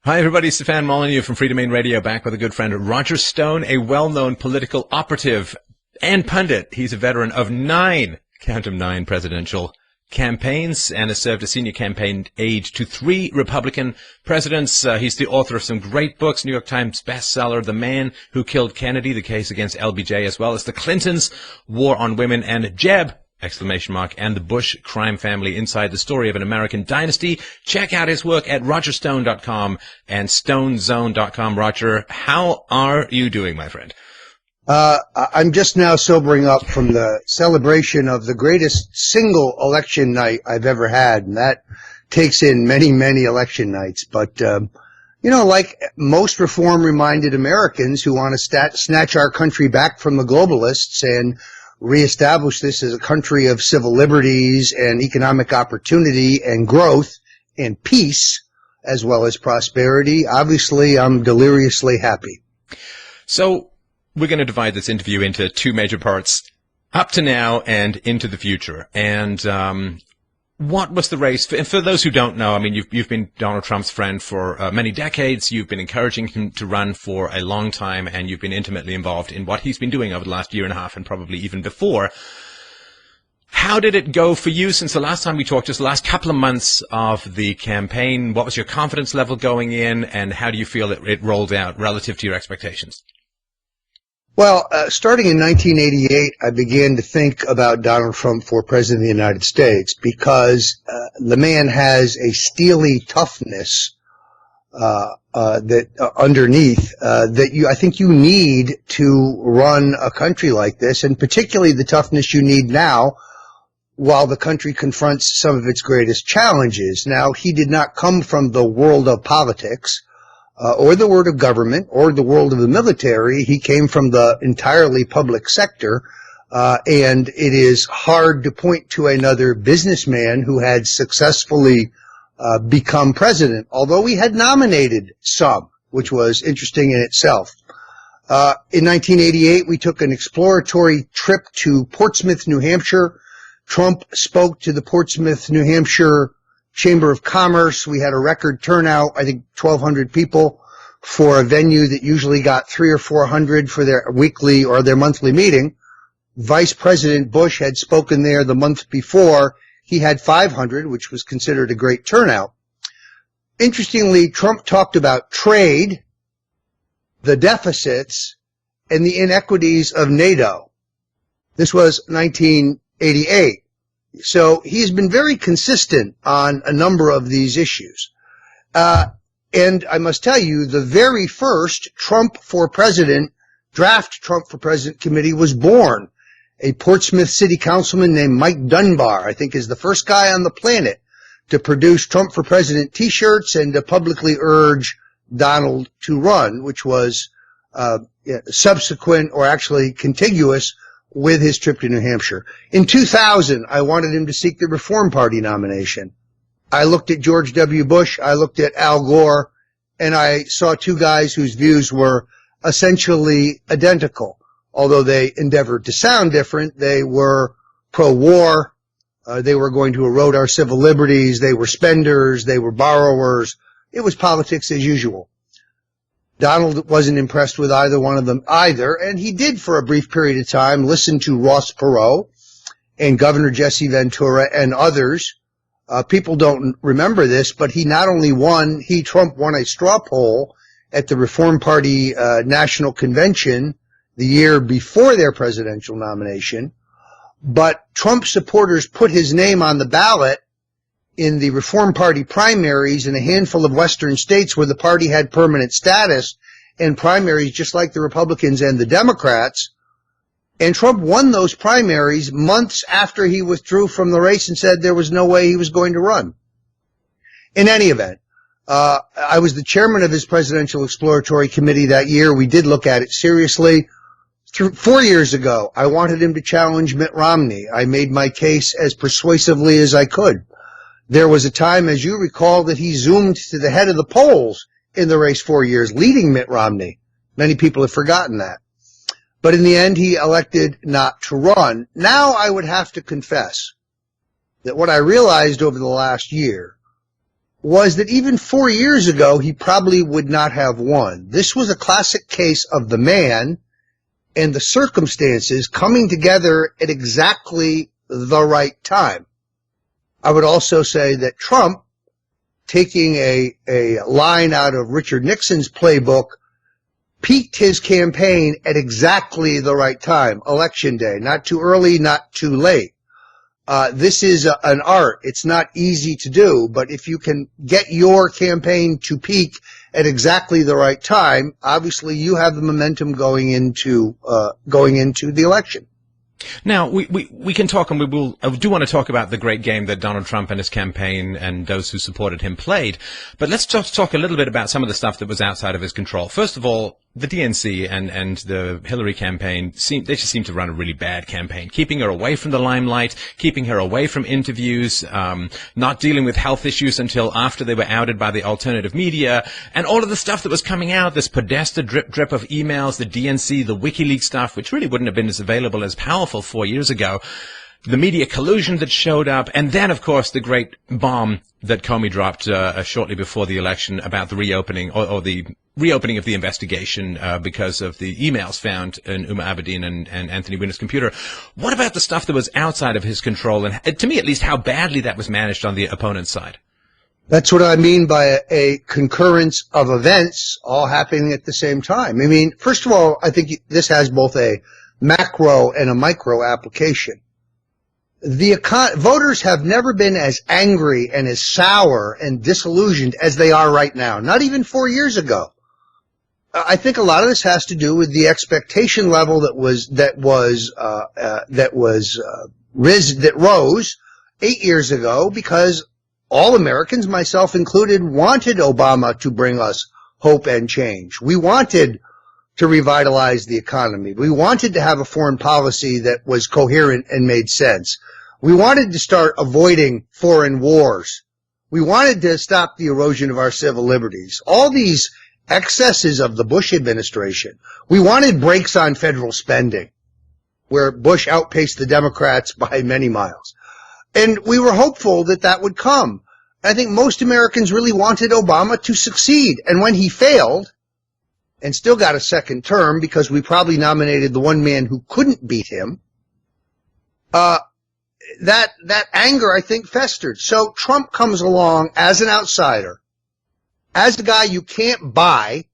Hi, everybody. Stefan Molyneux from Free Domain Radio, back with a good friend, Roger Stone, a well-known political operative and pundit. He's a veteran of 9, count them 9, presidential campaigns and has served a senior campaign aide to 3 Republican presidents. He's the author of some great books, New York Times bestseller, The Man Who Killed Kennedy, the case against LBJ, as well as The Clintons, War on Women, and Jeb! And the Bush crime family inside the story of an American dynasty. Check out his work at rogerstone.com and stonezone.com. Roger, how are you doing, my friend? I'm just now sobering up from the celebration of the greatest single election night I've ever had, and that takes in many, many election nights. But, like most reform-reminded Americans who want to snatch our country back from the globalists and reestablish this as a country of civil liberties and economic opportunity and growth and peace, as well as prosperity, obviously I'm deliriously happy. So we're going to divide this interview into 2 major parts, up to now and into the future. And what was the race? For those who don't know, I mean, you've been Donald Trump's friend for many decades. You've been encouraging him to run for a long time, and you've been intimately involved in what he's been doing over the last year and a half and probably even before. How did it go for you since the last time we talked, just the last couple of months of the campaign? What was your confidence level going in, and how do you feel it rolled out relative to your expectations? Well, starting in 1988, I began to think about Donald Trump for President of the United States because the man has a steely toughness underneath that I think you need to run a country like this, and particularly the toughness you need now while the country confronts some of its greatest challenges. Now, he did not come from the world of politics. Or the world of government, or the world of the military. He came from the entirely public sector, and it is hard to point to another businessman who had successfully become president, although we had nominated some, which was interesting in itself. In 1988, we took an exploratory trip to Portsmouth, New Hampshire. Trump spoke to the Portsmouth, New Hampshire Chamber of Commerce. We had a record turnout, I think 1,200 people for a venue that usually got 300 or 400 for their weekly or their monthly meeting. Vice President Bush had spoken there the month before. He had 500, which was considered a great turnout. Interestingly, Trump talked about trade, the deficits, and the inequities of NATO. This was 1988. So he's been very consistent on a number of these issues. And I must tell you, the very first Trump for President, draft Trump for President committee was born. A Portsmouth city councilman named Mike Dunbar, I think, is the first guy on the planet to produce Trump for President t-shirts and to publicly urge Donald to run, which was subsequent or actually contiguous with his trip to New Hampshire. In 2000, I wanted him to seek the Reform Party nomination. I looked at George W. Bush, I looked at Al Gore, and I saw 2 guys whose views were essentially identical. Although they endeavored to sound different, they were pro-war, they were going to erode our civil liberties, they were spenders, they were borrowers. It was politics as usual. Donald wasn't impressed with either one of them either, and he did for a brief period of time listen to Ross Perot and Governor Jesse Ventura and others. People don't remember this, but he not only won, Trump won a straw poll at the Reform Party National Convention the year before their presidential nomination, but Trump supporters put his name on the ballot in the Reform Party primaries in a handful of western states where the party had permanent status and primaries just like the Republicans and the Democrats. And Trump won those primaries months after he withdrew from the race and said there was no way he was going to run. In any event, I was the chairman of his presidential exploratory committee that year. We did look at it seriously. 4 years ago, I wanted him to challenge Mitt Romney. I made my case as persuasively as I could. There was a time, as you recall, that he zoomed to the head of the polls in the race 4 years, leading Mitt Romney. Many people have forgotten that. But in the end, he elected not to run. Now I would have to confess that what I realized over the last year was that even 4 years ago, he probably would not have won. This was a classic case of the man and the circumstances coming together at exactly the right time. I would also say that Trump, taking a line out of Richard Nixon's playbook, peaked his campaign at exactly the right time, Election Day. Not too early, not too late. This is an art. It's not easy to do, but if you can get your campaign to peak at exactly the right time, obviously you have the momentum going into the election. Now, we can talk, and I do want to talk about the great game that Donald Trump and his campaign and those who supported him played. But let's just talk a little bit about some of the stuff that was outside of his control. First of all, the DNC and the Hillary campaign they just seem to run a really bad campaign, keeping her away from the limelight, keeping her away from interviews, not dealing with health issues until after they were outed by the alternative media, and all of the stuff that was coming out, this Podesta drip of emails, the DNC, the WikiLeaks stuff, which really wouldn't have been as available, as powerful 4 years ago, the media collusion that showed up, and then, of course, the great bomb that Comey dropped shortly before the election about the reopening or the reopening of the investigation because of the emails found in Uma Abedin and Anthony Weiner's computer. What about the stuff that was outside of his control, and to me at least, how badly that was managed on the opponent's side? That's what I mean by a concurrence of events all happening at the same time. I mean, first of all, I think this has both a macro and a micro application. Voters have never been as angry and as sour and disillusioned as they are right now, not even 4 years ago. I think a lot of this has to do with the expectation level that rose 8 years ago, because all Americans, myself included, wanted Obama to bring us hope and change. We wanted to revitalize the economy. We wanted to have a foreign policy that was coherent and made sense. We wanted to start avoiding foreign wars. We wanted to stop the erosion of our civil liberties. All these excesses of the Bush administration. We wanted brakes on federal spending, where Bush outpaced the Democrats by many miles. And we were hopeful that that would come. I think most Americans really wanted Obama to succeed. And when he failed, and still got a second term because we probably nominated the one man who couldn't beat him, that anger, I think, festered. So Trump comes along as an outsider, as a guy you can't buy,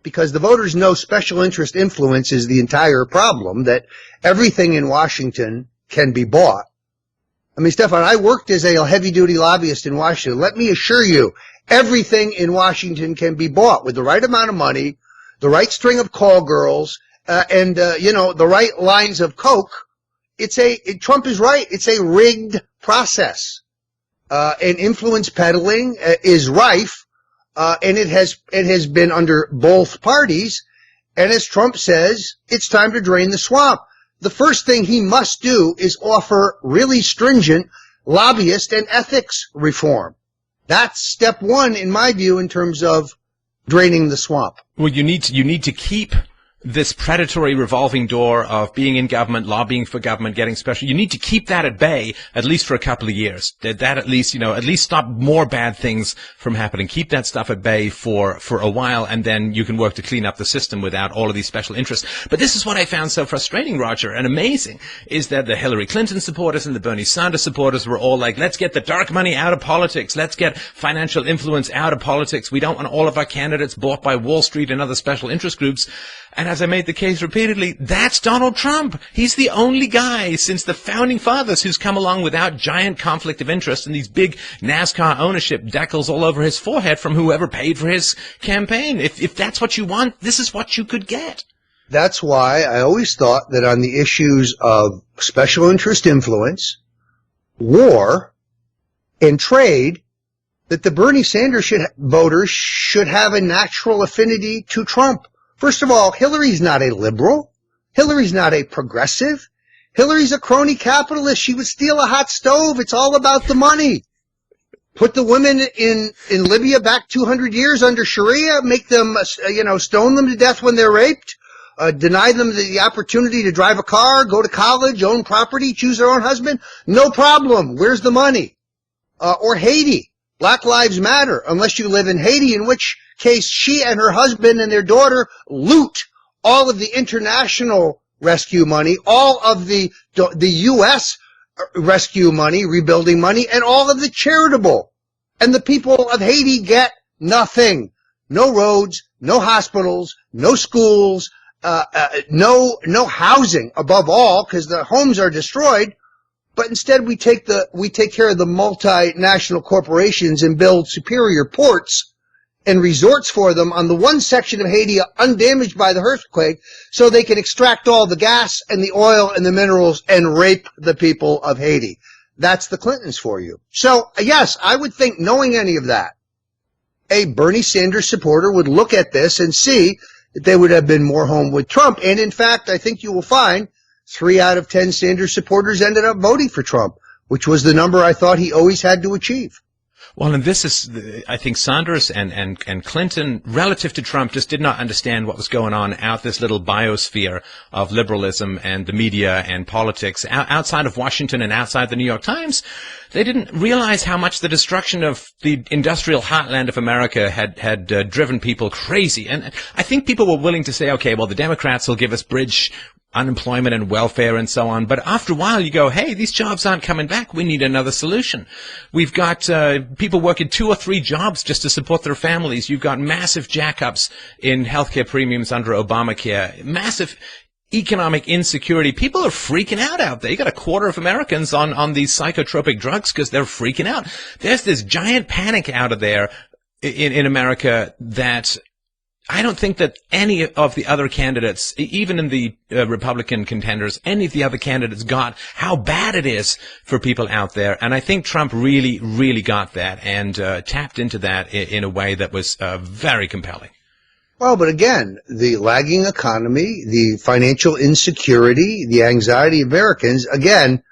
because the voters know special interest influence is the entire problem, that everything in Washington can be bought. I mean, Stefan, I worked as a heavy-duty lobbyist in Washington. Let me assure you, everything in Washington can be bought with the right amount of money, the right string of call girls, and the right lines of coke. Trump is right. It's a rigged process. And influence peddling is rife. And it has been under both parties. And as Trump says, it's time to drain the swamp. The first thing he must do is offer really stringent lobbyist and ethics reform. That's step one, in my view, in terms of draining the swamp. Well, you need to keep this predatory revolving door of being in government, lobbying for government, getting special. You need to keep that at bay at least for a couple of years. That at least stop more bad things from happening. Keep that stuff at bay for a while, and then you can work to clean up the system without all of these special interests. But this is what I found so frustrating, Roger, and amazing, is that the Hillary Clinton supporters and the Bernie Sanders supporters were all like, let's get the dark money out of politics. Let's get financial influence out of politics. We don't want all of our candidates bought by Wall Street and other special interest groups. And as I made the case repeatedly, that's Donald Trump. He's the only guy since the founding fathers who's come along without giant conflict of interest and these big NASCAR ownership decals all over his forehead from whoever paid for his campaign. If that's what you want, this is what you could get. That's why I always thought that on the issues of special interest influence, war, and trade, that the Bernie Sanders voters should have a natural affinity to Trump. First of all, Hillary's not a liberal. Hillary's not a progressive. Hillary's a crony capitalist. She would steal a hot stove. It's all about the money. Put the women in Libya back 200 years under Sharia, make them, stone them to death when they're raped, deny them the opportunity to drive a car, go to college, own property, choose their own husband. No problem. Where's the money? Or Haiti. Black Lives Matter, unless you live in Haiti, in which case she and her husband and their daughter loot all of the international rescue money, all of the U.S. rescue money, rebuilding money, and all of the charitable. And the people of Haiti get nothing. No roads, no hospitals, no schools, no housing above all, because the homes are destroyed. But instead we take care of the multinational corporations and build superior ports and resorts for them on the one section of Haiti undamaged by the earthquake, so they can extract all the gas and the oil and the minerals and rape the people of Haiti. That's the Clintons for you. So yes, I would think, knowing any of that, a Bernie Sanders supporter would look at this and see that they would have been more home with Trump. And in fact, I think you will find 3 out of 10 Sanders supporters ended up voting for Trump, which was the number I thought he always had to achieve. Well, and this is, I think Sanders and Clinton, relative to Trump, just did not understand what was going on out this little biosphere of liberalism and the media and politics outside of Washington and outside the New York Times. They didn't realize how much the destruction of the industrial heartland of America had driven people crazy. And I think people were willing to say, okay, well, the Democrats will give us bridge unemployment and welfare and so on. But after a while you go, hey, these jobs aren't coming back. We need another solution. We've got people working 2 or 3 jobs just to support their families. You've got massive jackups in healthcare premiums under Obamacare, massive economic insecurity. People are freaking out there. You got a quarter of Americans on these psychotropic drugs because they're freaking out. There's this giant panic out of there in America that I don't think that any of the other candidates, even in the Republican contenders, any of the other candidates got how bad it is for people out there. And I think Trump really, really got that and tapped into that in a way that was very compelling. Well, but again, the lagging economy, the financial insecurity, the anxiety of Americans, again,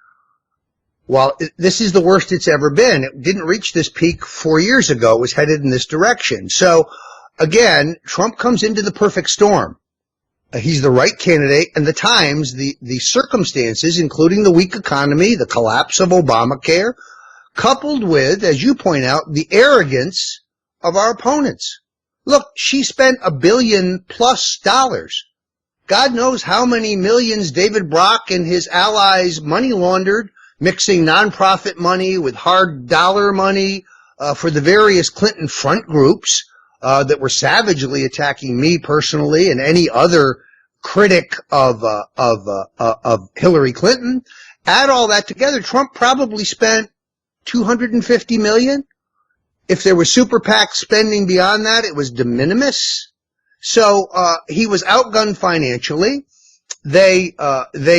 while this is the worst it's ever been, it didn't reach this peak 4 years ago. It was headed in this direction. So, again, Trump comes into the perfect storm. He's the right candidate, and the times, the circumstances, including the weak economy, the collapse of Obamacare, coupled with, as you point out, the arrogance of our opponents. Look, she spent $1 billion+ God knows how many millions David Brock and his allies money laundered, mixing nonprofit money with hard dollar money for the various Clinton front groups that were savagely attacking me personally and any other critic of Hillary Clinton. Add all that together, Trump probably spent $250 million. If there was super PAC spending beyond that, it was de minimis. So he was outgunned financially. They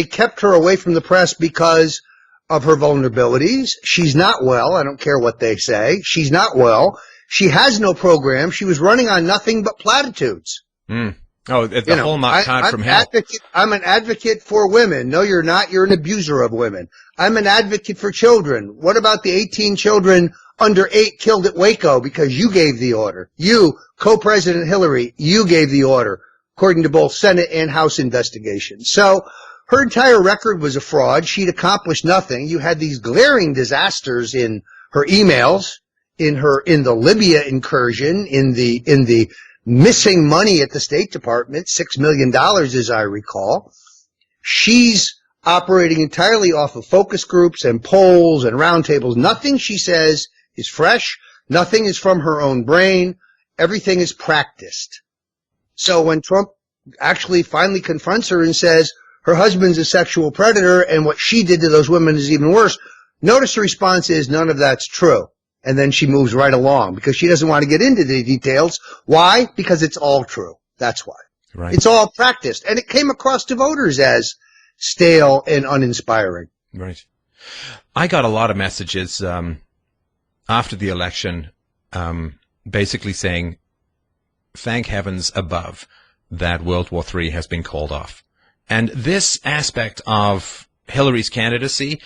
kept her away from the press because of her vulnerabilities. She's not well. I don't care what they say. She's not well. She has no program. She was running on nothing but platitudes. Oh, the whole mock cod from hell. I'm an advocate for women. No, you're not. You're an abuser of women. I'm an advocate for children. What about the 18 children under 8 killed at Waco because you gave the order? You, co-president Hillary, you gave the order, according to both Senate and House investigations. So her entire record was a fraud. She'd accomplished nothing. You had these glaring disasters in her emails, in the Libya incursion, in the missing money at the State Department, $6 million as I recall. She's operating entirely off of focus groups and polls and roundtables. Nothing she says is fresh. Nothing is from her own brain. Everything is practiced. So when Trump actually finally confronts her and says her husband's a sexual predator and what she did to those women is even worse, notice the response is none of that's true. And then she moves right along because she doesn't want to get into the details. Why? Because it's all true. That's why. Right. It's all practiced. And it came across to voters as stale and uninspiring. Right. I got a lot of messages after the election basically saying, thank heavens above that World War III has been called off. And this aspect of Hillary's candidacy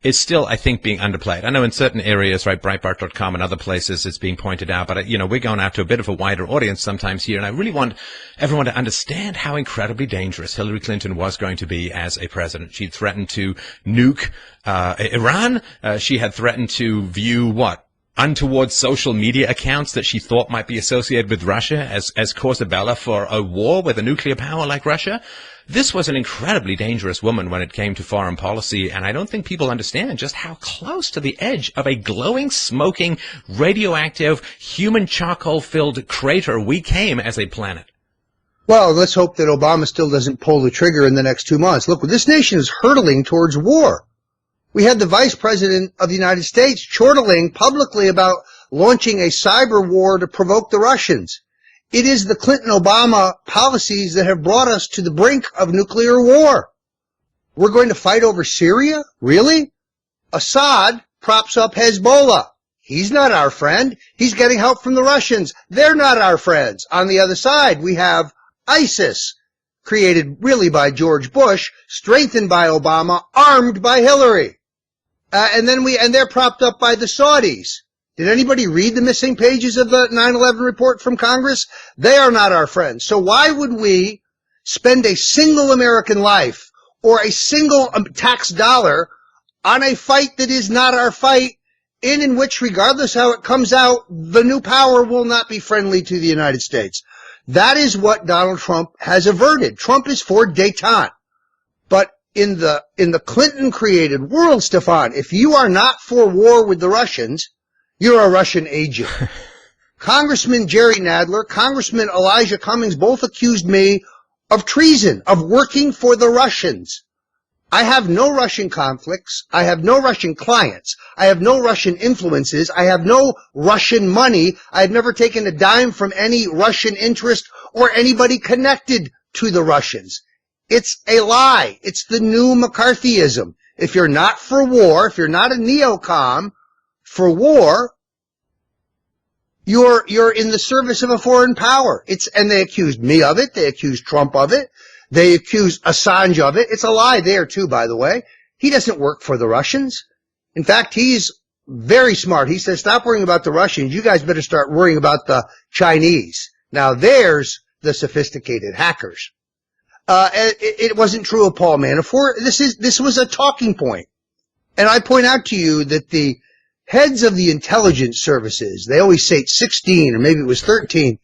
is still, I think, being underplayed. I know in certain areas, right, Breitbart.com and other places, it's being pointed out, but, we're going out to a bit of a wider audience sometimes here, and I really want everyone to understand how incredibly dangerous Hillary Clinton was going to be as a president. She'd threatened to nuke Iran. She had threatened to view, untoward social media accounts that she thought might be associated with Russia as Corsabella for a war with a nuclear power like Russia. This was an incredibly dangerous woman when it came to foreign policy, and I don't think people understand just how close to the edge of a glowing, smoking, radioactive, human charcoal-filled crater we came as a planet. Well, let's hope that Obama still doesn't pull the trigger in the next 2 months. Look, this nation is hurtling towards war. We had the Vice President of the United States chortling publicly about launching a cyber war to provoke the Russians. It is the Clinton-Obama policies that have brought us to the brink of nuclear war. We're going to fight over Syria? Really? Assad props up Hezbollah. He's not our friend. He's getting help from the Russians. They're not our friends. On the other side, we have ISIS, created really by George Bush, strengthened by Obama, armed by Hillary. And they're propped up by the Saudis. Did anybody read the missing pages of the 9/11 report from Congress? They are not our friends. So why would we spend a single American life or a single tax dollar on a fight that is not our fight, in which, regardless how it comes out, the new power will not be friendly to the United States? That is what Donald Trump has averted. Trump is for détente. But in the Clinton-created world, Stefan, if you are not for war with the Russians, you're a Russian agent. Congressman Jerry Nadler, Congressman Elijah Cummings both accused me of treason, of working for the Russians. I have no Russian conflicts. I have no Russian clients. I have no Russian influences. I have no Russian money. I have never taken a dime from any Russian interest or anybody connected to the Russians. It's a lie. It's the new McCarthyism. If you're not for war, if you're not a neocon for war, you're in the service of a foreign power. And they accused me of it. They accused Trump of it. They accused Assange of it. It's a lie there too, by the way. He doesn't work for the Russians. In fact, he's very smart. He says, stop worrying about the Russians. You guys better start worrying about the Chinese. Now there's the sophisticated hackers. It wasn't true of Paul Manafort. This was a talking point. And I point out to you that the heads of the intelligence services, they always say 16 or maybe it was 13,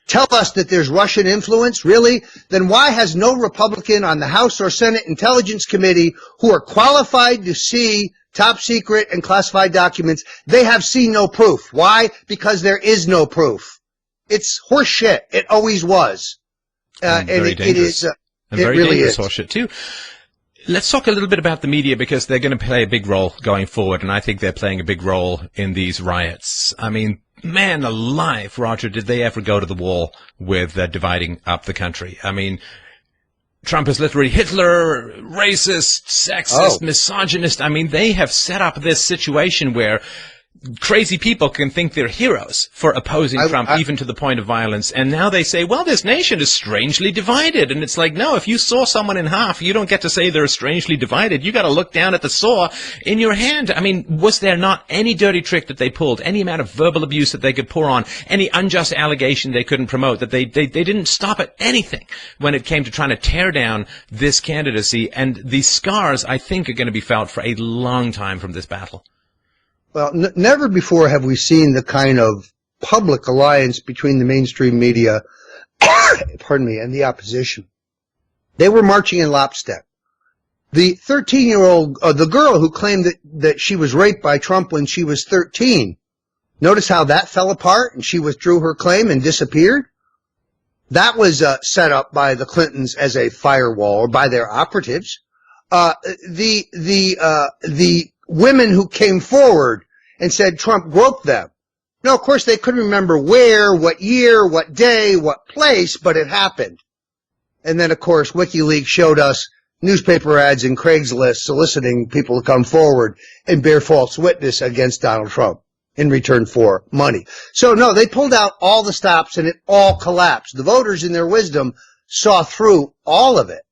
tell us that there's Russian influence. Really? Then why has no Republican on the House or Senate Intelligence Committee who are qualified to see top secret and classified documents, they have seen no proof? Why? Because there is no proof. It's horse shit. It always was. And very dangerous. And very dangerous horseshit too. Let's talk a little bit about the media, because they're going to play a big role going forward, and I think they're playing a big role in these riots. I mean, man alive, Roger, did they ever go to the wall with dividing up the country? I mean, Trump is literally Hitler, racist, sexist, misogynist. I mean, they have set up this situation where crazy people can think they're heroes for opposing Trump, even to the point of violence. And now they say, well, this nation is strangely divided. And it's like, no, if you saw someone in half, you don't get to say they're strangely divided. You got to look down at the saw in your hand. I mean, was there not any dirty trick that they pulled, any amount of verbal abuse that they could pour on, any unjust allegation they couldn't promote, that they didn't stop at anything when it came to trying to tear down this candidacy? And these scars, I think, are going to be felt for a long time from this battle. Well, never before have we seen the kind of public alliance between the mainstream media, pardon me, and the opposition. They were marching in lockstep. The 13-year-old, the girl who claimed that she was raped by Trump when she was 13, notice how that fell apart and she withdrew her claim and disappeared? That was set up by the Clintons as a firewall, or by their operatives. The women who came forward and said Trump groped them. No, of course they couldn't remember where, what year, what day, what place, but it happened. And then, of course, WikiLeaks showed us newspaper ads and Craigslist soliciting people to come forward and bear false witness against Donald Trump in return for money. So, no, they pulled out all the stops and it all collapsed. The voters, in their wisdom, saw through all of it.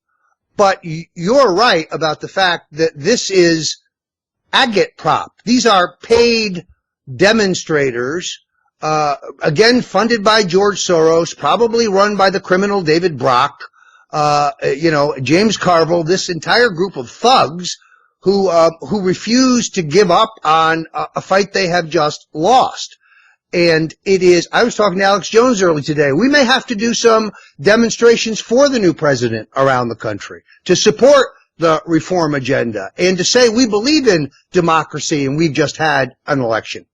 But you're right about the fact that this is agitprop. These are paid demonstrators, again, funded by George Soros, probably run by the criminal David Brock, James Carville, this entire group of thugs who refuse to give up on a fight they have just lost. And I was talking to Alex Jones early today. We may have to do some demonstrations for the new president around the country to support the reform agenda and to say we believe in democracy and we've just had an election.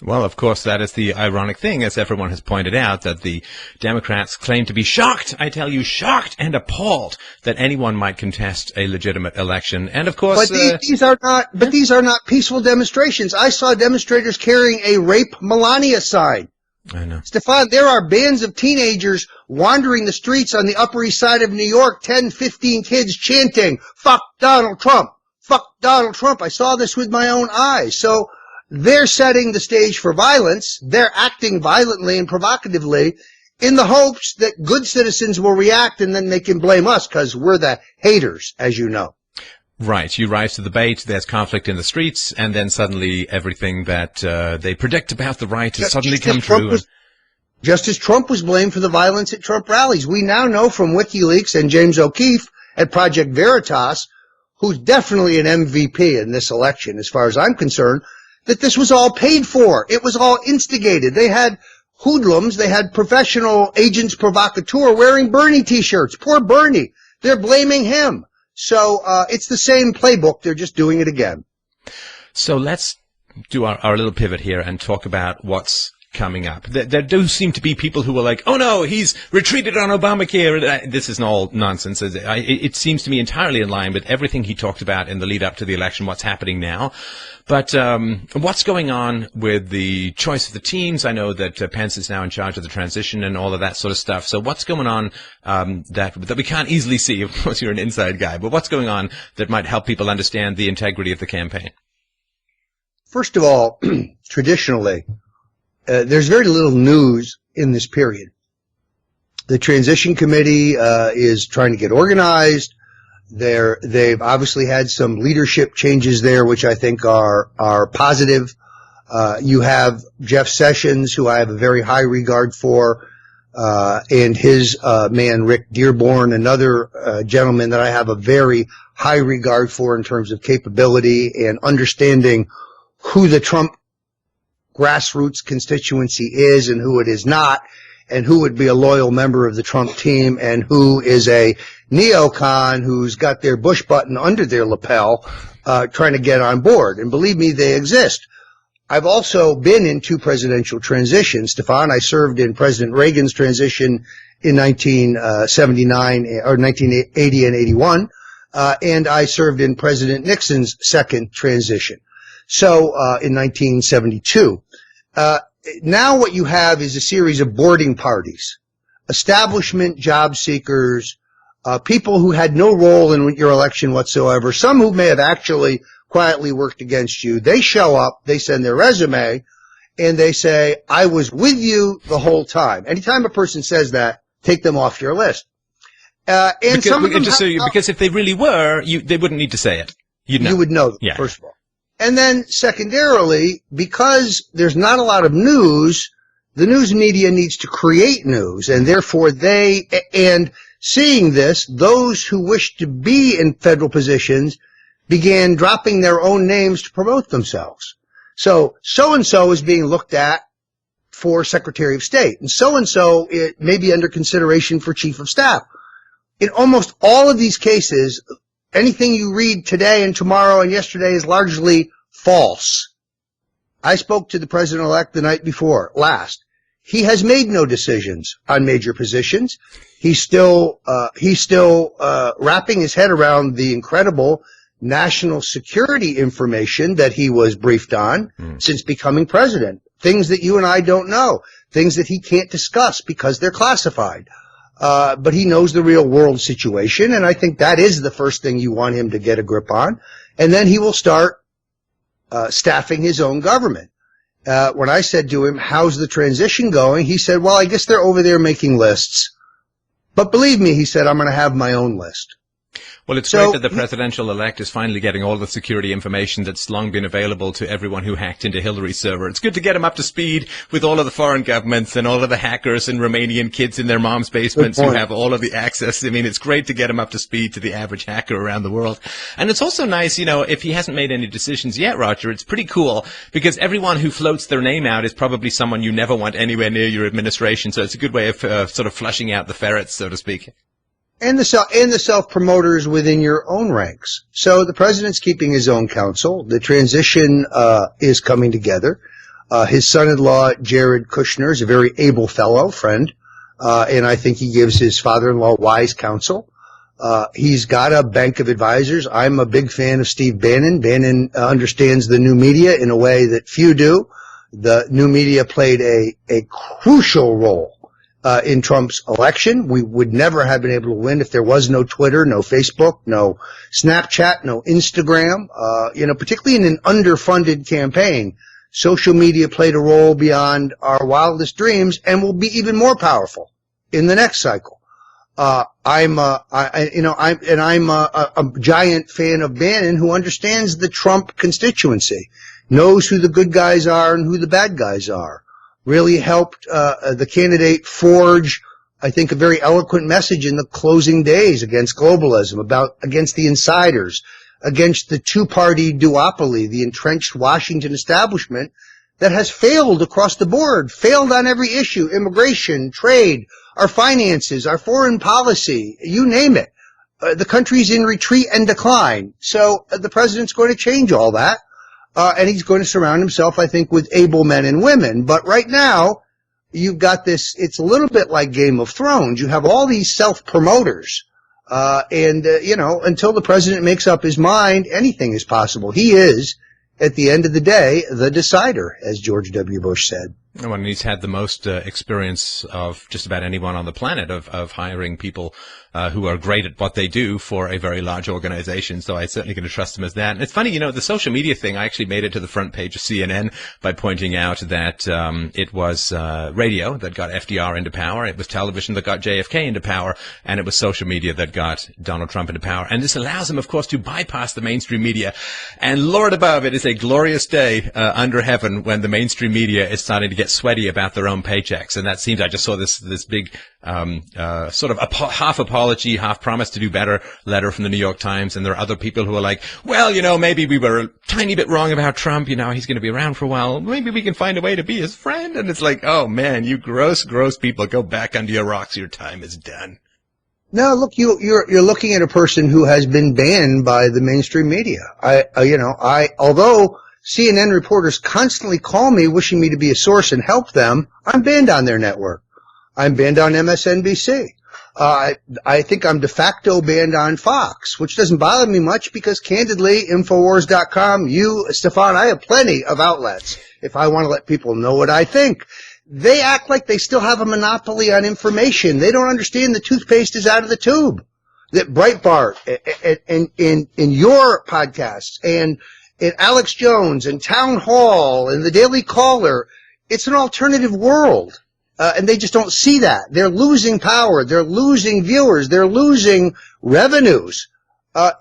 Well, of course, that is the ironic thing, as everyone has pointed out, that the Democrats claim to be shocked, I tell you, shocked and appalled that anyone might contest a legitimate election. And of course, but these are not peaceful demonstrations. I saw demonstrators carrying a Rape Melania sign. I know. Stefan, there are bands of teenagers wandering the streets on the Upper East Side of New York, 10, 15 kids chanting, "Fuck Donald Trump! Fuck Donald Trump!" I saw this with my own eyes. So they're setting the stage for violence. They're acting violently and provocatively in the hopes that good citizens will react and then they can blame us because we're the haters, as you know. Right. You rise to the bait, there's conflict in the streets, and then suddenly everything that they predict about the right has suddenly come true. Just as Trump was blamed for the violence at Trump rallies, we now know from WikiLeaks and James O'Keefe at Project Veritas, who's definitely an MVP in this election, as far as I'm concerned, that this was all paid for. It was all instigated. They had hoodlums, they had professional agents provocateur wearing Bernie t-shirts. Poor Bernie. They're blaming him. So it's the same playbook. They're just doing it again. So let's do our little pivot here and talk about what's coming up. There do seem to be people who are like, oh no, he's retreated on Obamacare. This is all nonsense. It seems to me entirely in line with everything he talked about in the lead up to the election, what's happening now. But what's going on with the choice of the teams? I know that Pence is now in charge of the transition and all of that sort of stuff. So what's going on that we can't easily see? Of course, you're an inside guy. But what's going on that might help people understand the integrity of the campaign? First of all, traditionally, there's very little news in this period. The transition committee is trying to get organized. They've obviously had some leadership changes there, which I think are positive. You have Jeff Sessions, who I have a very high regard for, and his man Rick Dearborn, another gentleman that I have a very high regard for in terms of capability and understanding who the Trump grassroots constituency is and who it is not, and who would be a loyal member of the Trump team and who is a neocon who's got their Bush button under their lapel trying to get on board. And believe me, they exist. I've also been in two presidential transitions, Stefan. I served in President Reagan's transition in 1979 or 1980 and 81, and I served in President Nixon's second transition. So in 1972. Now what you have is a series of boarding parties, establishment job seekers, people who had no role in your election whatsoever, some who may have actually quietly worked against you. They show up, they send their resume, and they say, I was with you the whole time. Anytime a person says that, take them off your list. Because if they really were, they wouldn't need to say it. You would know them, yeah. First of all. And then secondarily, because there's not a lot of news, the news media needs to create news, and therefore and seeing this, those who wish to be in federal positions began dropping their own names to promote themselves. So-and-so is being looked at for Secretary of State, and so-and-so it may be under consideration for Chief of Staff. In almost all of these cases, anything you read today and tomorrow and yesterday is largely false. I spoke to the president-elect the night before last. He has made no decisions on major positions. He's still wrapping his head around the incredible national security information that he was briefed on since becoming president. Things that you and I don't know. Things that he can't discuss because they're classified. But he knows the real world situation, and I think that is the first thing you want him to get a grip on. And then he will start staffing his own government. When I said to him, how's the transition going? He said, well, I guess they're over there making lists. But believe me, he said, I'm going to have my own list. Well, it's great that the presidential-elect is finally getting all the security information that's long been available to everyone who hacked into Hillary's server. It's good to get him up to speed with all of the foreign governments and all of the hackers and Romanian kids in their mom's basements who have all of the access. I mean, it's great to get him up to speed to the average hacker around the world. And it's also nice, you know, if he hasn't made any decisions yet, Roger, it's pretty cool because everyone who floats their name out is probably someone you never want anywhere near your administration. So it's a good way of sort of flushing out the ferrets, so to speak. And the self-promoters within your own ranks. So the president's keeping his own counsel. The transition is coming together. His son-in-law, Jared Kushner, is a very able fellow, friend, and I think he gives his father-in-law wise counsel. He's got a bank of advisors. I'm a big fan of Steve Bannon. Bannon understands the new media in a way that few do. The new media played a crucial role in Trump's election. We would never have been able to win if there was no Twitter, no Facebook, no Snapchat, no Instagram. Particularly in an underfunded campaign, social media played a role beyond our wildest dreams and will be even more powerful in the next cycle. I'm a giant fan of Bannon, who understands the Trump constituency, knows who the good guys are and who the bad guys are. Really helped the candidate forge, I think, a very eloquent message in the closing days against globalism, against the insiders, against the two-party duopoly, the entrenched Washington establishment that has failed across the board, failed on every issue: immigration, trade, our finances, our foreign policy, you name it. The country's in retreat and decline. So the president's going to change all that. And he's going to surround himself, I think, with able men and women. But right now, you've got this, it's a little bit like Game of Thrones. You have all these self-promoters. Until the president makes up his mind, anything is possible. He is, at the end of the day, the decider, as George W. Bush said. Well, and he's had the most experience of just about anyone on the planet of hiring people who are great at what they do for a very large organization. So I'm certainly going to trust him as that. And it's funny, the social media thing, I actually made it to the front page of CNN by pointing out that it was radio that got FDR into power, it was television that got JFK into power, and it was social media that got Donald Trump into power. And this allows him, of course, to bypass the mainstream media. And Lord above, it is a glorious day under heaven when the mainstream media is starting to get sweaty about their own paychecks. And that seems, I just saw this big sort of half apology, half promise to do better letter from the New York Times. And there are other people who are like, well, maybe we were a tiny bit wrong about Trump. He's going to be around for a while. Maybe we can find a way to be his friend. And it's like, oh man, you gross people, go back under your rocks. Your time is done. No, look, you're looking at a person who has been banned by the mainstream media. Although CNN reporters constantly call me wishing me to be a source and help them, I'm banned on their network. I'm banned on MSNBC. I think I'm de facto banned on Fox, which doesn't bother me much because, candidly, Infowars.com, Stefan, I have plenty of outlets if I want to let people know what I think. They act like they still have a monopoly on information. They don't understand the toothpaste is out of the tube. That Breitbart and in your podcasts and Alex Jones and Town Hall and the Daily Caller, it's an alternative world. And they just don't see that. They're losing power. They're losing viewers. They're losing revenues.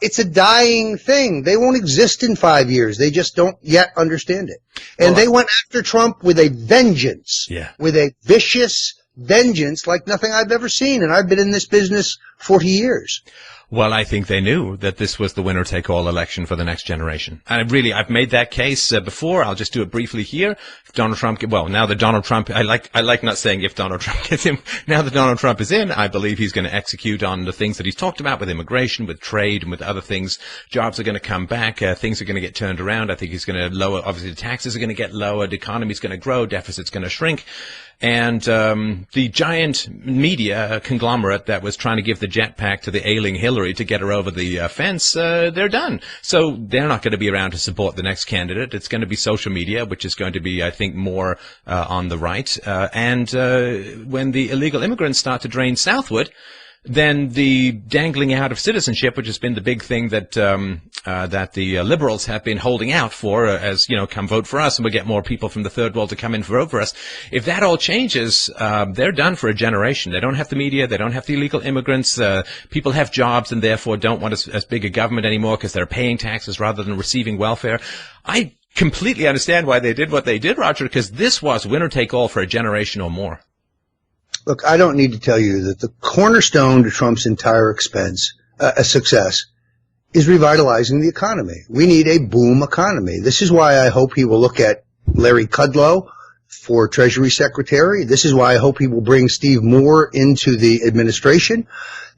It's a dying thing. They won't exist in 5 years. They just don't yet understand it. And they went after Trump with a vengeance. Yeah. With a vicious vengeance like nothing I've ever seen. And I've been in this business 40 years. Well, I think they knew that this was the winner-take-all election for the next generation. And I've made that case before. I'll just do it briefly here. If Donald Trump, now that Donald Trump, I like not saying if Donald Trump gets in. Now that Donald Trump is in, I believe he's going to execute on the things that he's talked about with immigration, with trade, and with other things. Jobs are going to come back. Things are going to get turned around. I think he's going to lower, obviously the taxes are going to get lowered. The economy's going to grow. Deficit's going to shrink. And the giant media conglomerate that was trying to give the jetpack to the ailing Hillary to get her over the fence, they're done. So they're not going to be around to support the next candidate. It's going to be social media, which is going to be, I think, more on the right. And when the illegal immigrants start to drain southward, then the dangling out of citizenship, which has been the big thing that the liberals have been holding out for, as you know, come vote for us, and we'll get more people from the third world to come in and vote for us. If that all changes, they're done for a generation. They don't have the media, they don't have the illegal immigrants. People have jobs and therefore don't want as big a government anymore because they're paying taxes rather than receiving welfare. I completely understand why they did what they did, Roger, because this was winner take all for a generation or more. Look, I don't need to tell you that the cornerstone to Trump's entire success is revitalizing the economy. We need a boom economy. This is why I hope he will look at Larry Kudlow for Treasury Secretary. This is why I hope he will bring Steve Moore into the administration.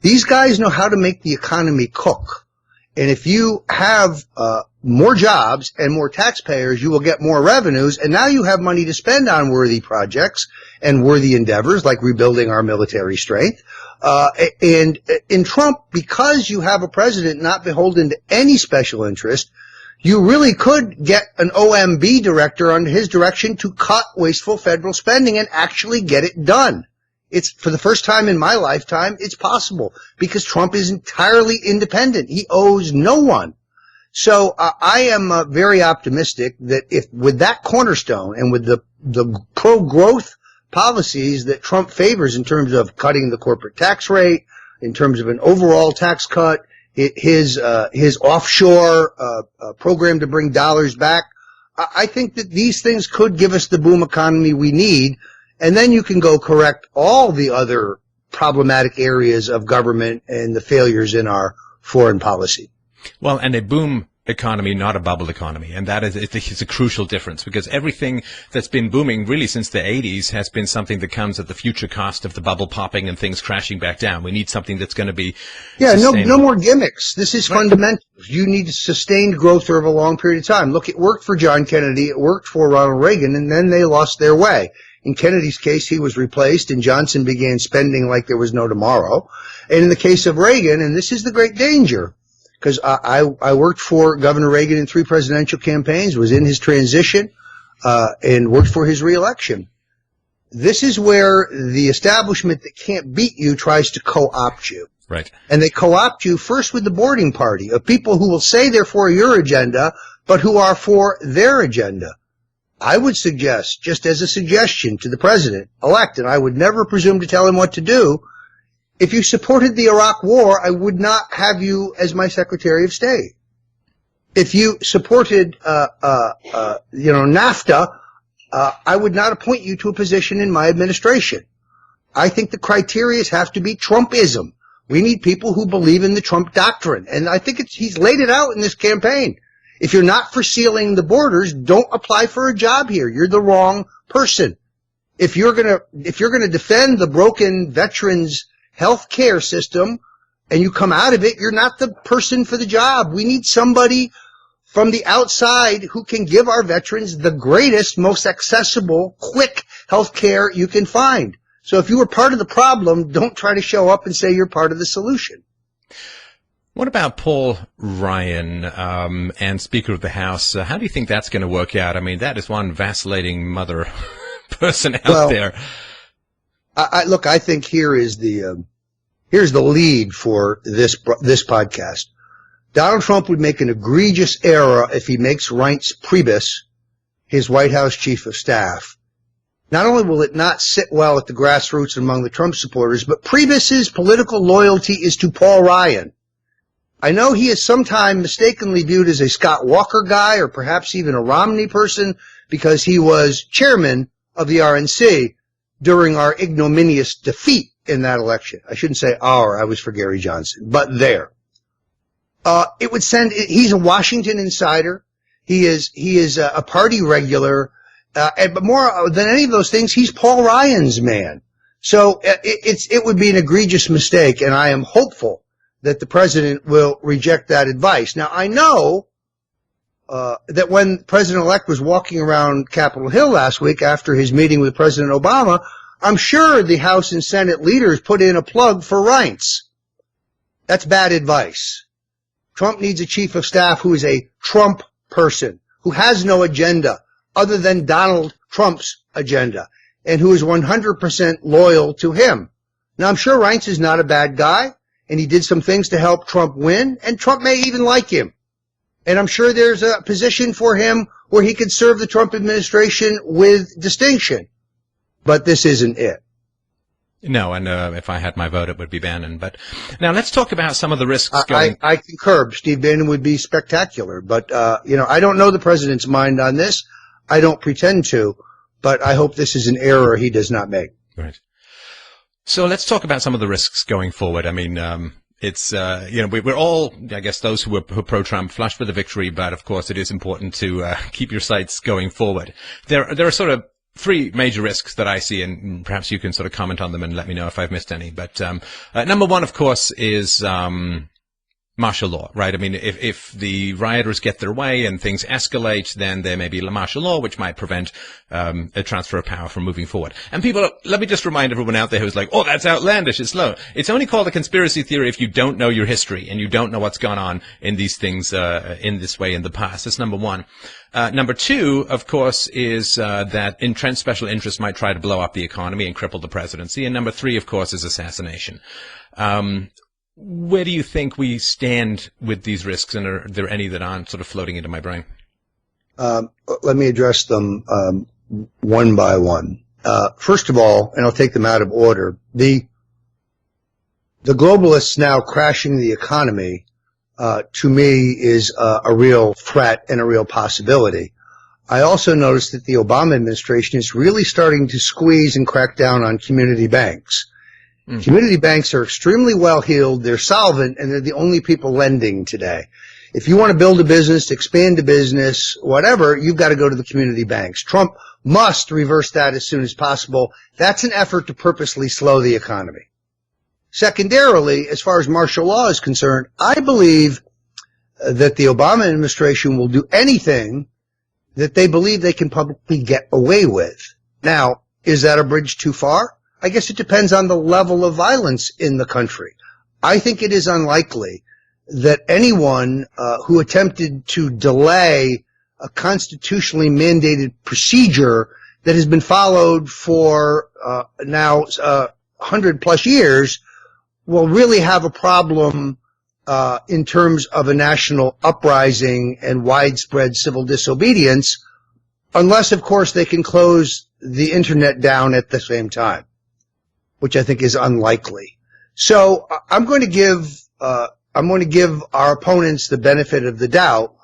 These guys know how to make the economy cook. And if you have more jobs and more taxpayers, you will get more revenues. And now you have money to spend on worthy projects and worthy endeavors like rebuilding our military strength. And in Trump, because you have a president not beholden to any special interest, you really could get an OMB director under his direction to cut wasteful federal spending and actually get it done. It's, for the first time in my lifetime, it's possible because Trump is entirely independent. He owes no one. So I am very optimistic that if with that cornerstone and with the pro-growth policies that Trump favors in terms of cutting the corporate tax rate, in terms of an overall tax cut, his offshore program to bring dollars back, I think that these things could give us the boom economy we need. And then you can go correct all the other problematic areas of government and the failures in our foreign policy. Well, and a boom economy, not a bubble economy. And that is a crucial difference because everything that's been booming really since the 80s has been something that comes at the future cost of the bubble popping and things crashing back down. We need something that's going to be no more gimmicks. This is fundamental. You need sustained growth over a long period of time. Look, it worked for John Kennedy. It worked for Ronald Reagan, and then they lost their way. In Kennedy's case, he was replaced, and Johnson began spending like there was no tomorrow. And in the case of Reagan, and this is the great danger, because I worked for Governor Reagan in 3 presidential campaigns, was in his transition, and worked for his reelection. This is where the establishment that can't beat you tries to co-opt you. Right. And they co-opt you first with the boarding party of people who will say they're for your agenda, but who are for their agenda. I would suggest, just as a suggestion to the president-elect, and I would never presume to tell him what to do, if you supported the Iraq War, I would not have you as my Secretary of State. If you supported, NAFTA, I would not appoint you to a position in my administration. I think the criteria have to be Trumpism. We need people who believe in the Trump doctrine, and I think he's laid it out in this campaign. If you're not for sealing the borders, don't apply for a job here. You're the wrong person. If you're gonna defend the broken veterans health care system and you come out of it, you're not the person for the job. We need somebody from the outside who can give our veterans the greatest, most accessible, quick health care you can find. So if you were part of the problem, don't try to show up and say you're part of the solution. What about Paul Ryan and Speaker of the House? How do you think that's going to work out? I mean, that is one vacillating mother person out there. Look, I think here's the lead for this podcast. Donald Trump would make an egregious error if he makes Reince Priebus his White House chief of staff. Not only will it not sit well at the grassroots among the Trump supporters, but Priebus's political loyalty is to Paul Ryan. I know he is sometimes mistakenly viewed as a Scott Walker guy or perhaps even a Romney person because he was chairman of the RNC during our ignominious defeat in that election. I shouldn't say our, I was for Gary Johnson, but there. He's a Washington insider. He is a party regular, but more than any of those things, he's Paul Ryan's man. So it would be an egregious mistake, and I am hopeful that the president will reject that advice. Now, I know that when President-elect was walking around Capitol Hill last week after his meeting with President Obama, I'm sure the House and Senate leaders put in a plug for Reince. That's bad advice. Trump needs a chief of staff who is a Trump person, who has no agenda other than Donald Trump's agenda, and who is 100% loyal to him. Now, I'm sure Reince is not a bad guy, and he did some things to help Trump win, and Trump may even like him. And I'm sure there's a position for him where he could serve the Trump administration with distinction. But this isn't it. No, and if I had my vote, it would be Bannon. But now let's talk about some of the risks going. I concur. Steve Bannon would be spectacular. But, I don't know the president's mind on this. I don't pretend to. But I hope this is an error he does not make. Right. So let's talk about some of the risks going forward. I mean, it's, we're all, I guess, those who are pro-Trump flushed with a victory, but of course it is important to keep your sights going forward. There are sort of three major risks that I see, and perhaps you can sort of comment on them and let me know if I've missed any. But number one, of course, is martial law, right? I mean, if the rioters get their way and things escalate, then there may be martial law, which might prevent a transfer of power from moving forward. And people, let me just remind everyone out there who's like, oh, that's outlandish, it's low. It's only called a conspiracy theory if you don't know your history and you don't know what's gone on in these things in this way in the past. That's number one. Number two, of course, is that entrenched special interests might try to blow up the economy and cripple the presidency. And number three, of course, is assassination. Where do you think we stand with these risks, and are there any that aren't sort of floating into my brain? Let me address them one by one. First of all, and I'll take them out of order, the globalists now crashing the economy, to me, is a real threat and a real possibility. I also noticed that the Obama administration is really starting to squeeze and crack down on community banks. Community banks are extremely well-heeled, they're solvent, and they're the only people lending today. If you want to build a business, expand a business, whatever, you've got to go to the community banks. Trump must reverse that as soon as possible. That's an effort to purposely slow the economy. Secondarily, as far as martial law is concerned, I believe that the Obama administration will do anything that they believe they can publicly get away with. Now, is that a bridge too far? I guess it depends on the level of violence in the country. I think it is unlikely that anyone who attempted to delay a constitutionally mandated procedure that has been followed for now 100 plus years will really have a problem in terms of a national uprising and widespread civil disobedience, unless, of course, they can close the internet down at the same time, which I think is unlikely. So I'm going to give our opponents the benefit of the doubt.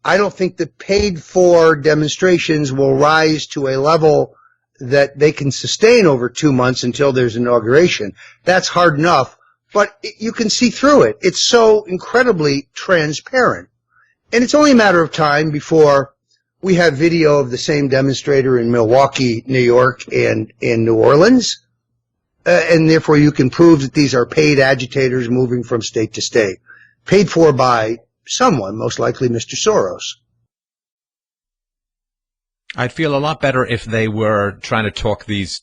I don't think the paid-for demonstrations will rise to a level that they can sustain over 2 months until there's inauguration. That's hard enough, but you can see through it. It's so incredibly transparent. And it's only a matter of time before we have video of the same demonstrator in Milwaukee, New York, and in New Orleans. And therefore you can prove that these are paid agitators moving from state to state, paid for by someone, most likely Mr. Soros. I'd feel a lot better if they were trying to talk these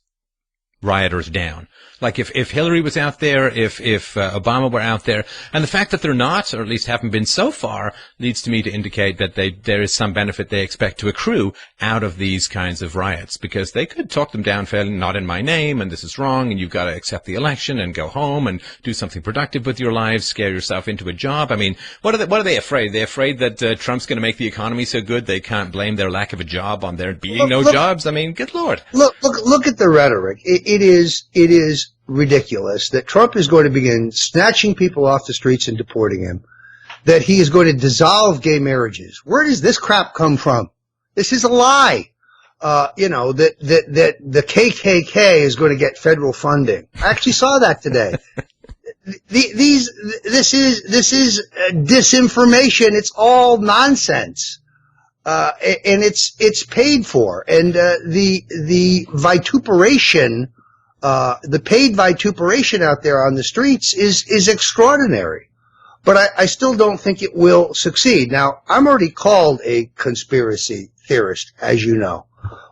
rioters down. Like if Hillary was out there, if Obama were out there, and the fact that they're not, or at least haven't been so far, leads to me to indicate that there is some benefit they expect to accrue out of these kinds of riots, because they could talk them down fairly, not in my name, and this is wrong, and you've got to accept the election and go home and do something productive with your lives, scare yourself into a job. I mean, what are they afraid? They're afraid that Trump's going to make the economy so good they can't blame their lack of a job on there being no jobs. I mean, good Lord. Look at the rhetoric. It is ridiculous that Trump is going to begin snatching people off the streets and deporting him, that he is going to dissolve gay marriages. Where does this crap come from? This is a lie. That the KKK is going to get federal funding. I actually saw that today. This is disinformation. It's all nonsense. And it's paid for. And the vituperation, the paid vituperation out there on the streets is extraordinary. But I still don't think it will succeed. Now, I'm already called a conspiracy theorist, as you know.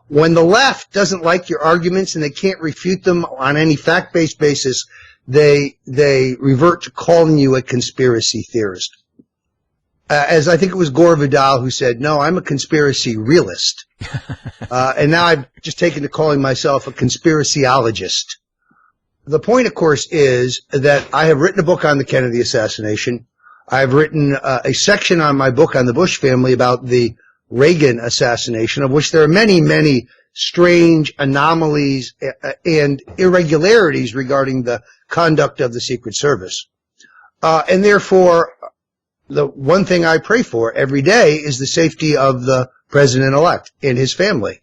When the left doesn't like your arguments and they can't refute them on any fact-based basis, they revert to calling you a conspiracy theorist. As I think it was Gore Vidal who said, no, I'm a conspiracy realist. And now I've just taken to calling myself a conspiracyologist. The point, of course, is that I have written a book on the Kennedy assassination. I've written a section on my book on the Bush family about the Reagan assassination, of which there are many, many strange anomalies and irregularities regarding the conduct of the Secret Service. And therefore, the one thing I pray for every day is the safety of the president-elect and his family.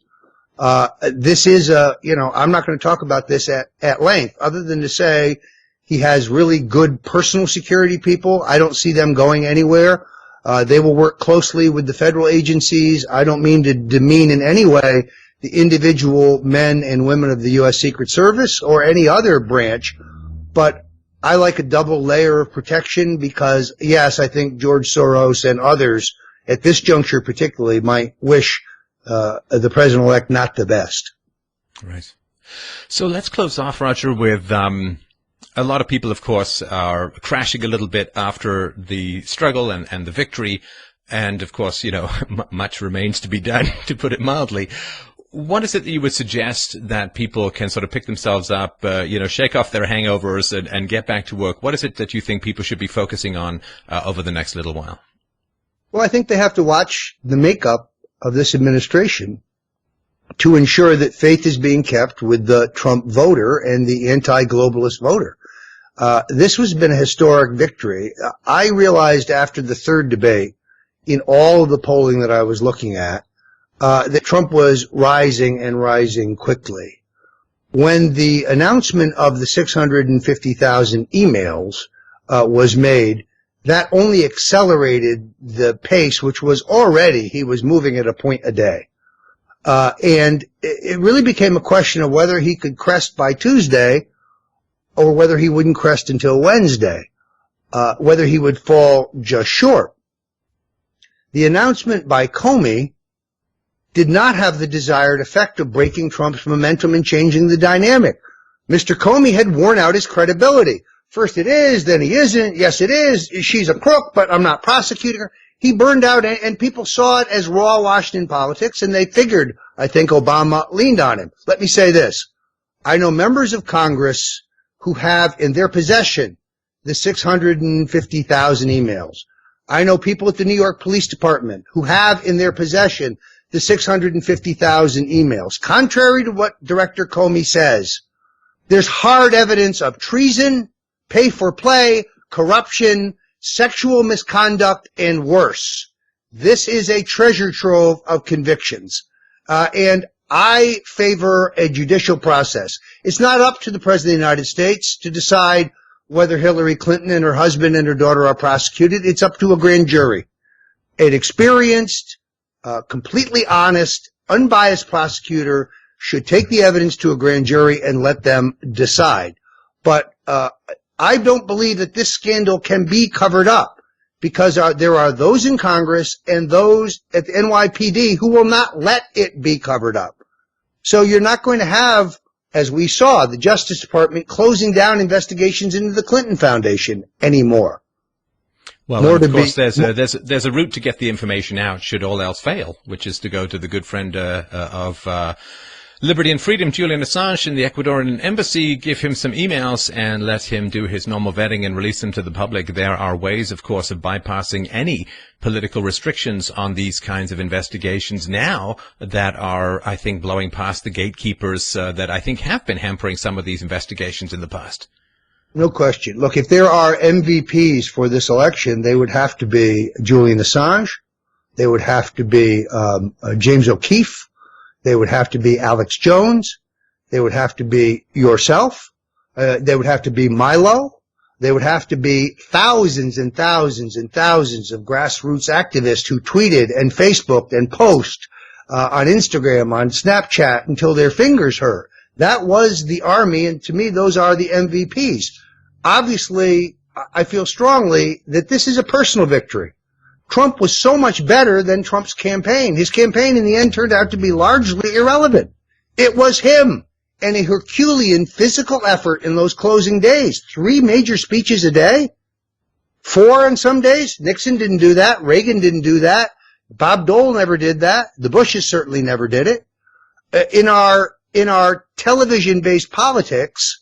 This is I'm not going to talk about this at length, other than to say he has really good personal security people. I don't see them going anywhere. They will work closely with the federal agencies. I don't mean to demean in any way the individual men and women of the U.S. Secret Service or any other branch, but I like a double layer of protection because, yes, I think George Soros and others at this juncture particularly might wish the president-elect not the best. Right. So let's close off, Roger, with a lot of people, of course, are crashing a little bit after the struggle and the victory. And, of course, much remains to be done, to put it mildly. What is it that you would suggest that people can sort of pick themselves up, shake off their hangovers and get back to work? What is it that you think people should be focusing on over the next little while? Well, I think they have to watch the makeup of this administration to ensure that faith is being kept with the Trump voter and the anti-globalist voter. This has been a historic victory. I realized after the third debate, in all of the polling that I was looking at, that Trump was rising and rising quickly. When the announcement of the 650,000 emails was made, that only accelerated the pace, which was already, he was moving at a point a day. And it really became a question of whether he could crest by Tuesday or whether he wouldn't crest until Wednesday, whether he would fall just short. The announcement by Comey did not have the desired effect of breaking Trump's momentum and changing the dynamic. Mr. Comey had worn out his credibility. First it is, then he isn't. Yes, it is. She's a crook, but I'm not prosecuting her. He burned out, and people saw it as raw Washington politics, and they figured, I think, Obama leaned on him. Let me say this. I know members of Congress who have in their possession the 650,000 emails. I know people at the New York Police Department who have in their possession the 650,000 emails. Contrary to what Director Comey says, there's hard evidence of treason, pay for play, corruption, sexual misconduct, and worse. This is a treasure trove of convictions. And I favor a judicial process. It's not up to the President of the United States to decide whether Hillary Clinton and her husband and her daughter are prosecuted. It's up to a grand jury. An experienced, completely honest, unbiased prosecutor should take the evidence to a grand jury and let them decide. But I don't believe that this scandal can be covered up because there are those in Congress and those at the NYPD who will not let it be covered up. So you're not going to have, as we saw, the Justice Department closing down investigations into the Clinton Foundation anymore. Well, of course, there's a route to get the information out should all else fail, which is to go to the good friend of Liberty and Freedom, Julian Assange, in the Ecuadorian embassy, give him some emails and let him do his normal vetting and release them to the public. There are ways, of course, of bypassing any political restrictions on these kinds of investigations now that are, I think, blowing past the gatekeepers that I think have been hampering some of these investigations in the past. No question. Look, if there are MVPs for this election, they would have to be Julian Assange. They would have to be James O'Keefe. They would have to be Alex Jones. They would have to be yourself. They would have to be Milo. They would have to be thousands and thousands and thousands of grassroots activists who tweeted and Facebooked and post on Instagram, on Snapchat until their fingers hurt. That was the army, and to me, those are the MVPs. Obviously, I feel strongly that this is a personal victory. Trump was so much better than Trump's campaign. His campaign in the end turned out to be largely irrelevant. It was him and a Herculean physical effort in those closing days. 3 major speeches a day? 4 on some days? Nixon didn't do that. Reagan didn't do that. Bob Dole never did that. The Bushes certainly never did it. In our television-based politics,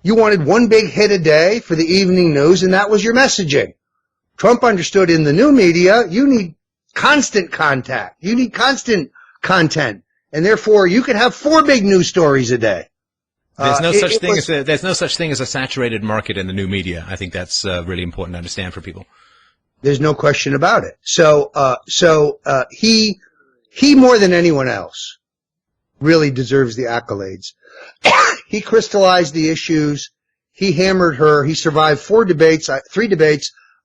You wanted one big hit a day for the evening news, and that was your messaging. Trump understood in the new media, you need constant contact. You need constant content. And therefore, you could have 4 big news stories a day. There's no such thing as a saturated market in the new media. I think that's really important to understand for people. There's no question about it. So he more than anyone else really deserves the accolades. He crystallized the issues. He hammered her. He survived 3 debates.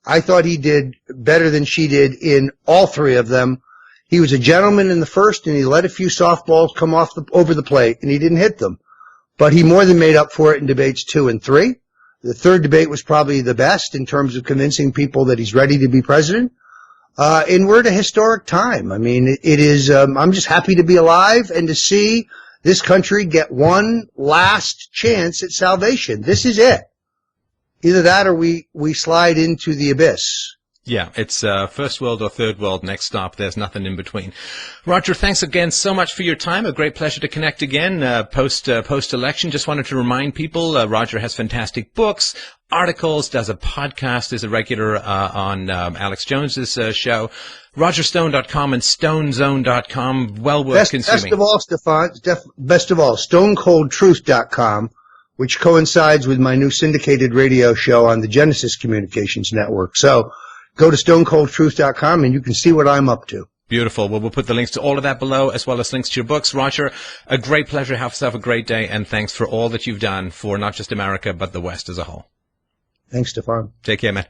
I thought he did better than she did in all 3 of them. He was a gentleman in the first, and he let a few softballs come over the plate, and he didn't hit them. But he more than made up for it in debates 2 and 3. The 3rd debate was probably the best in terms of convincing people that he's ready to be president. And we're at a historic time. I mean, it is, I'm just happy to be alive and to see this country get one last chance at salvation. This is it. Either that or we slide into the abyss. Yeah, it's first world or third world, next stop. There's nothing in between. Roger, thanks again so much for your time. A great pleasure to connect again post-election. Just wanted to remind people, Roger has fantastic books, articles, does a podcast, is a regular on Alex Jones's show. RogerStone.com and StoneZone.com. Well worth consuming. Best of all, Stefan, StoneColdTruth.com, which coincides with my new syndicated radio show on the Genesis Communications Network. So go to StoneColdTruth.com and you can see what I'm up to. Beautiful. Well, we'll put the links to all of that below, as well as links to your books. Roger, a great pleasure. Have yourself a great day, and thanks for all that you've done for not just America, but the West as a whole. Thanks, Stefan. Take care, man.